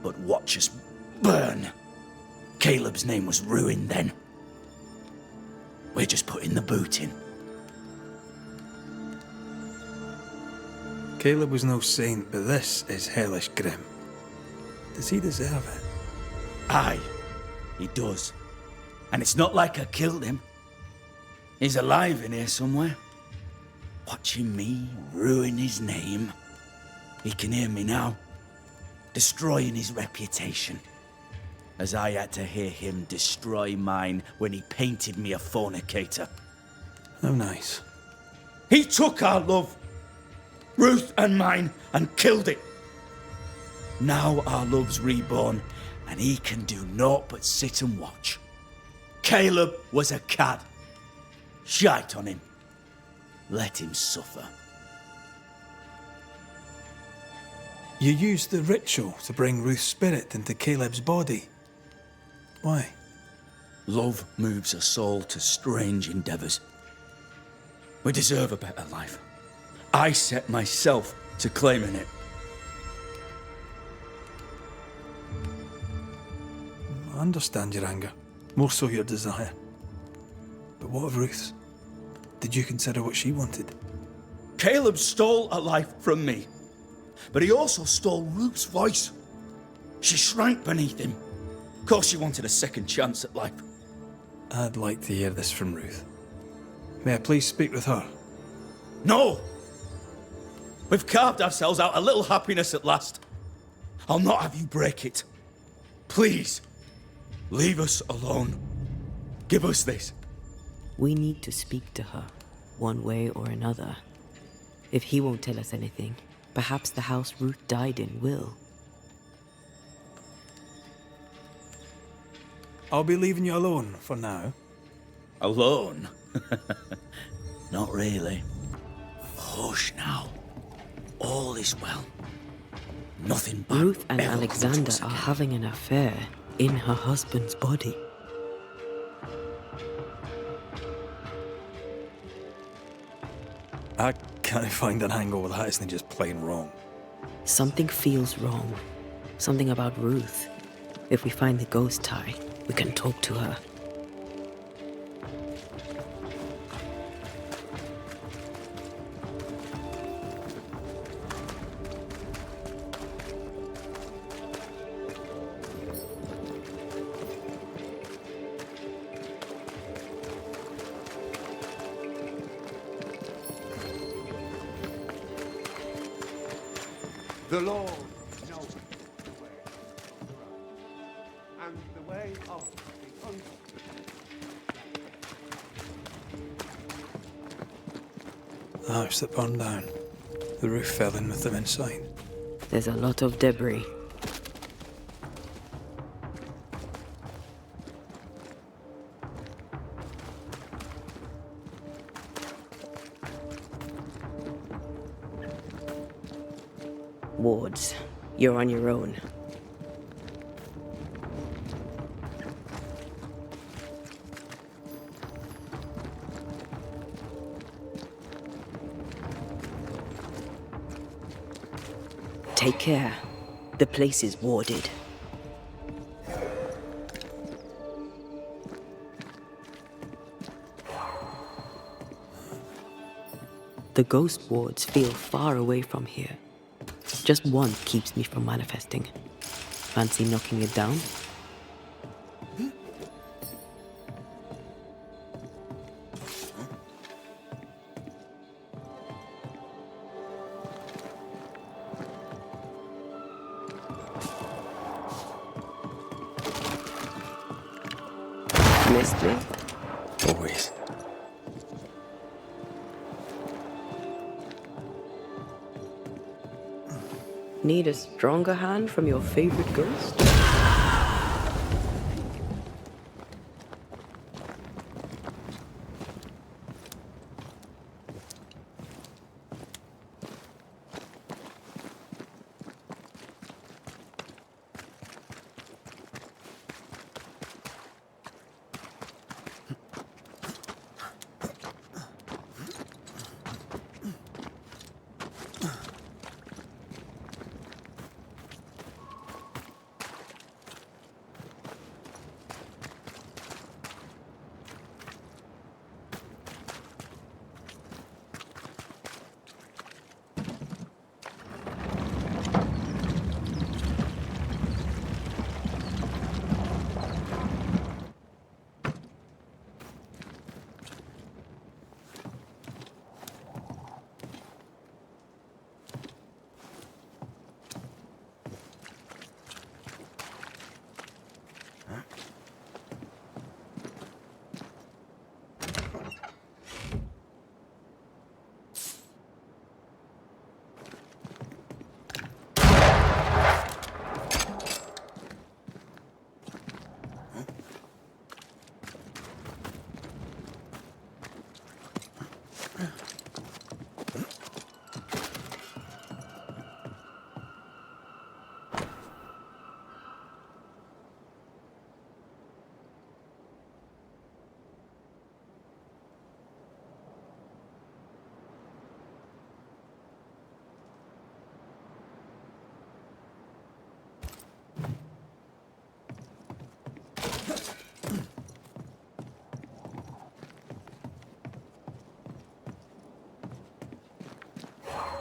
but watch us burn. Caleb's name was ruined then. We're just putting the boot in. Caleb was no saint, but this is hellish grim. Does he deserve it? Aye, he does. And it's not like I killed him. He's alive in here somewhere. Watching me ruin his name. He can hear me now. Destroying his reputation. As I had to hear him destroy mine when he painted me a fornicator. How nice. He took our love, Ruth and mine, and killed it. Now our love's reborn, and he can do naught but sit and watch. Caleb was a cad. Shite on him. Let him suffer. You used the ritual to bring Ruth's spirit into Caleb's body. Why? Love moves a soul to strange endeavors. We deserve a better life. I set myself to claiming it. I understand your anger, more so your desire. But what of Ruth's? Did you consider what she wanted? Caleb stole a life from me, but he also stole Ruth's voice. She shrank beneath him. Of course she wanted a second chance at life. I'd like to hear this from Ruth. May I please speak with her? No! We've carved ourselves out a little happiness at last. I'll not have you break it. Please, leave us alone. Give us this. We need to speak to her, one way or another. If he won't tell us anything, perhaps the house Ruth died in will. I'll be leaving you alone for now. Alone? Not really. Hush now. All is well. Nothing bad. Ruth and ever comes to Alexander us are again. having an affair in her husband's body. I can't find an angle where that isn't just plain wrong. Something feels wrong. Something about Ruth. If we find the ghost tie, we can talk to her. The Lord knows the way and the way of the The house that burned down. The roof fell in with them inside. There's a lot of debris. Wards, you're on your own. Take care. The place is warded. The ghost wards feel far away from here. Just one keeps me from manifesting. Fancy knocking it down? Missed me? Always. Need a stronger hand from your favorite ghost?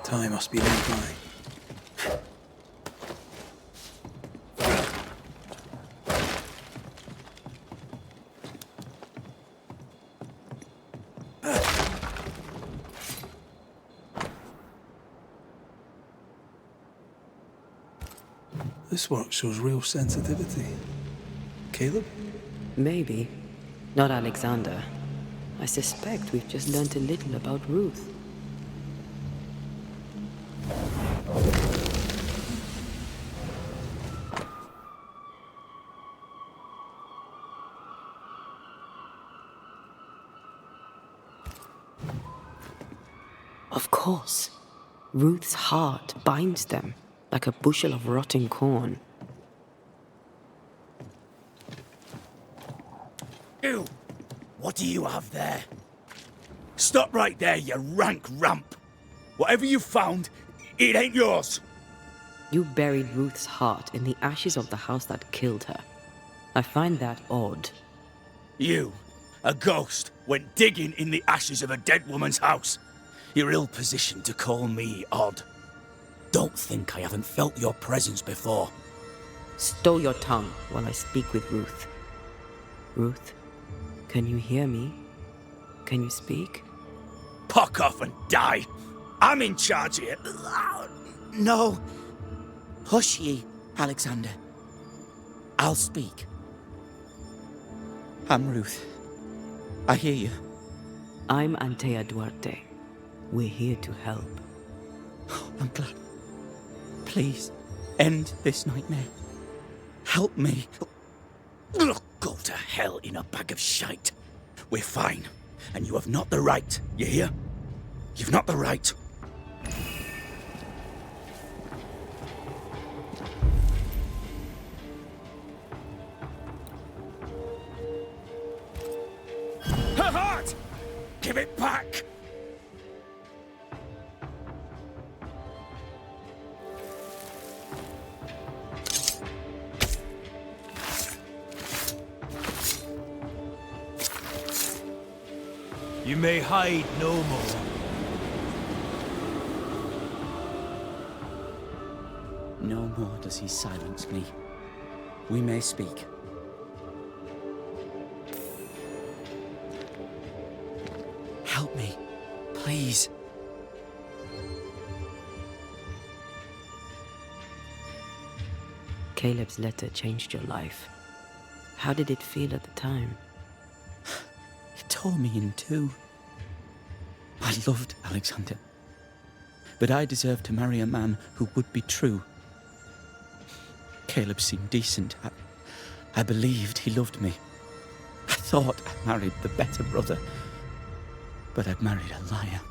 Time must be nearby. This work shows real sensitivity. Caleb? Maybe. Not Alexander. I suspect we've just learned a little about Ruth. Of course. Ruth's heart binds them like a bushel of rotting corn. Ew! What do you have there? Stop right there, you rank rump! Whatever you found, it ain't yours! You buried Ruth's heart in the ashes of the house that killed her. I find that odd. You, a ghost, went digging in the ashes of a dead woman's house. You're ill-positioned to call me odd. Don't think I haven't felt your presence before. Stow your tongue while I speak with Ruth. Ruth, can you hear me? Can you speak? Pock off and die! I'm in charge here. No. Hush ye, Alexander. I'll speak. I'm Ruth. I hear you. I'm Antea Duarte. We're here to help. I'm glad. Please, end this nightmare. Help me. Go to hell in a bag of shite. We're fine, and you have not the right, you hear? You've not the right. Her heart! Give it back! You may hide no more. No more does he silence me. We may speak. Help me, please. Caleb's letter changed your life. How did it feel at the time? tore me in two. I loved Alexander, but I deserved to marry a man who would be true. Caleb seemed decent. I believed he loved me. I thought I married the better brother, but I'd married a liar.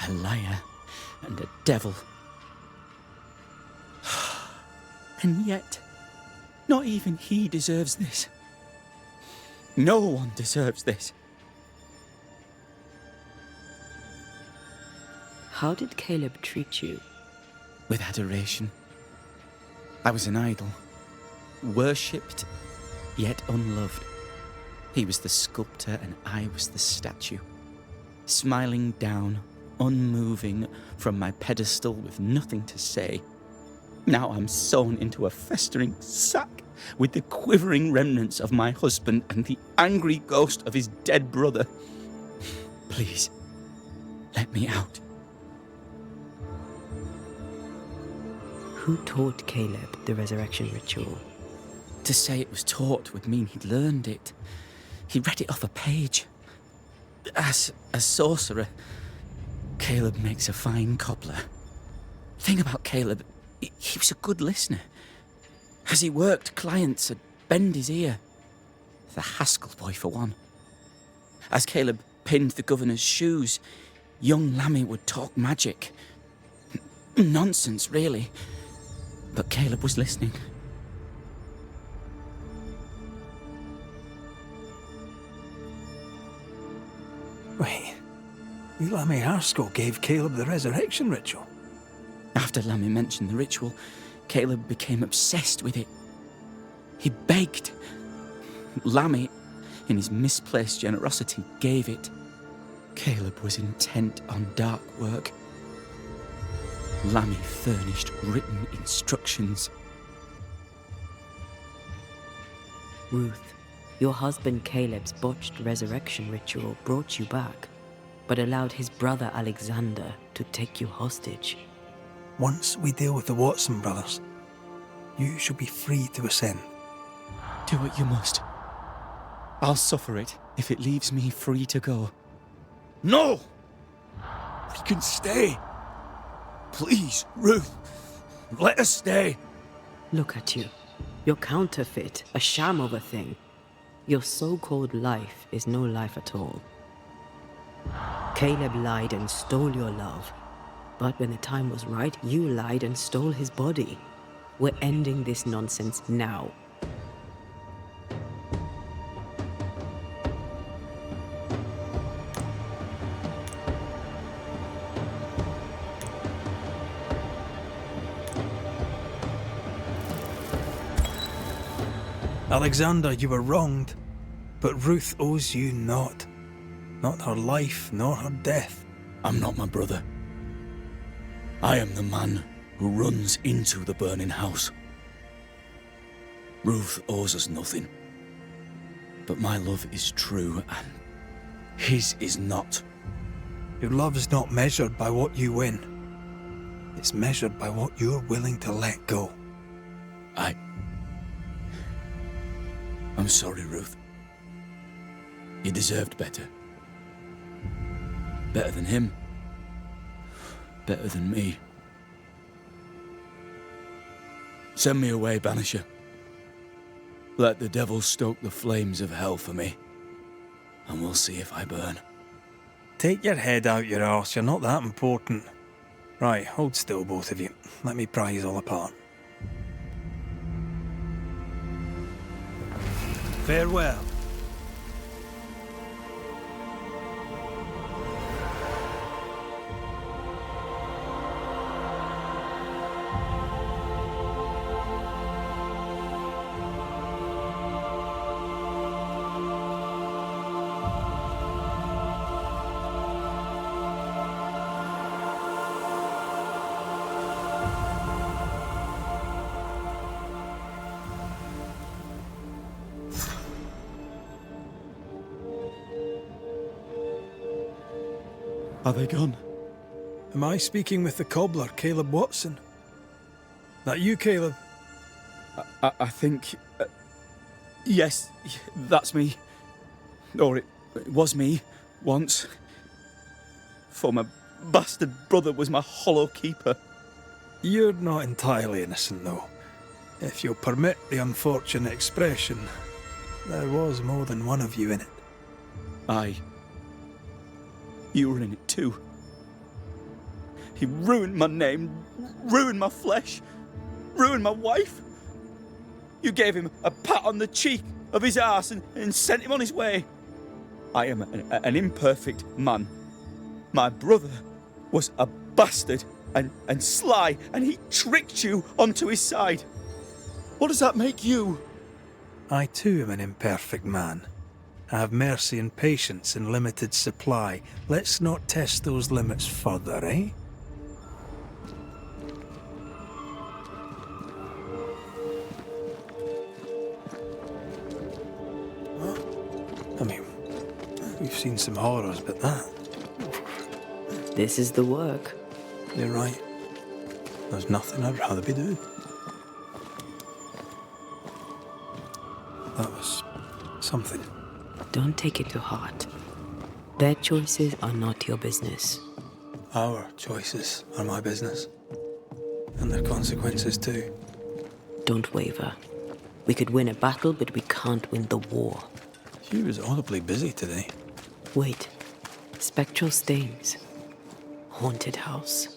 A liar and a devil. And yet, not even he deserves this. No one deserves this. How did Caleb treat you? With adoration. I was an idol, worshipped, yet unloved. He was the sculptor and I was the statue, smiling down, unmoving from my pedestal with nothing to say. Now I'm sewn into a festering sack with the quivering remnants of my husband and the angry ghost of his dead brother. Please, let me out. Who taught Caleb the resurrection ritual? To say it was taught would mean he'd learned it. He read it off a page. As a sorcerer, Caleb makes a fine cobbler. Thing about Caleb, he was a good listener. As he worked, clients would bend his ear. The Haskell boy, for one. As Caleb pinned the governor's shoes, young Lammy would talk magic. Nonsense, really. But Caleb was listening. Wait, Lammy Haskell gave Caleb the resurrection ritual? After Lammy mentioned the ritual, Caleb became obsessed with it. He begged. Lammy, in his misplaced generosity, gave it. Caleb was intent on dark work. Lammy furnished written instructions. Ruth, your husband Caleb's botched resurrection ritual brought you back, but allowed his brother Alexander to take you hostage. Once we deal with the Watson brothers, you shall be free to ascend. Do what you must. I'll suffer it if it leaves me free to go. No! We can stay. Please, Ruth, let us stay. Look at you. You're counterfeit, a sham of a thing. Your so-called life is no life at all. Caleb lied and stole your love. But when the time was right, you lied and stole his body. We're ending this nonsense now. Alexander, you were wronged, but Ruth owes you naught. Not her life, nor her death. I'm not my brother. I am the man who runs into the burning house. Ruth owes us nothing. But my love is true, and his is not. Your love is not measured by what you win. It's measured by what you're willing to let go. I'm sorry, Ruth. You deserved better. Better than him. Better than me. Send me away, Banisher. Let the devil stoke the flames of hell for me, and we'll see if I burn. Take your head out your arse, you're not that important. Right, hold still, both of you. Let me pry you all apart. Farewell. Are they gone? Am I speaking with the cobbler, Caleb Watson? That you, Caleb? I think... yes, that's me. Or it It was me, once. For my bastard brother was my hollow keeper. You're not entirely innocent, though. If you'll permit the unfortunate expression, there was more than one of you in it. Aye. You were in it too. He ruined my name, ruined my flesh, ruined my wife. You gave him a pat on the cheek of his arse and sent him on his way. I am an imperfect man. My brother was a bastard and sly, and he tricked you onto his side. What does that make you? I too am an imperfect man. I have mercy and patience in limited supply. Let's not test those limits further, eh? I mean, we've seen some horrors, but that... This is the work. You're right. There's nothing I'd rather be doing. That was something. Don't take it to heart. Their choices are not your business. Our choices are my business. And their consequences too. Don't waver. We could win a battle, but we can't win the war. She was audibly busy today. Wait. Spectral stains. Haunted house.